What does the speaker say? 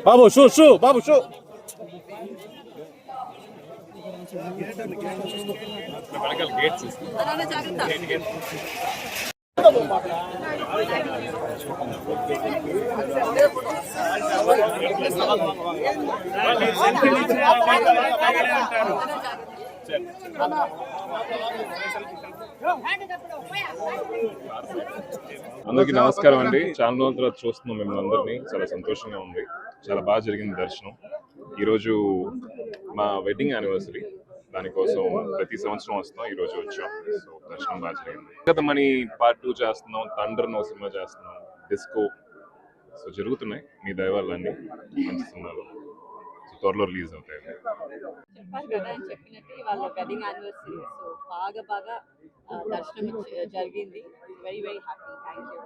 బాబు shoe shoe బాబు shoe అందరికీ నమస్కారం అండి. చాలా రోజుల తర్వాత చూస్తున్నాం మిమ్మల్ని అందరినీ. చాలా సంతోషంగా ఉంది. చాలా బాగా జరిగింది దర్శనం. ఈరోజు మా వెడ్డింగ్ యానివర్సరీ, దానికోసం ప్రతి సంవత్సరం వస్తాం. ఈరోజు వచ్చాం. సో దర్శనం బాగా జరిగింది. గత మనీ పార్ట్ 2 చేస్తున్నాం, థండర్ నో సినిమా చేస్తున్నాం, డిస్కో. సో జరుగుతున్నాయి మీ దయ వల్ల అన్ని మంచి సినిమాలు త్వరలో రిలీజ్ అవుతాయి. చెప్పారు కదా అని చెప్పినట్టు వాళ్ళ వెడ్డింగ్ యానివర్సరీ. సో బాగా దర్శనం జరిగింది. Very happy. Thank you.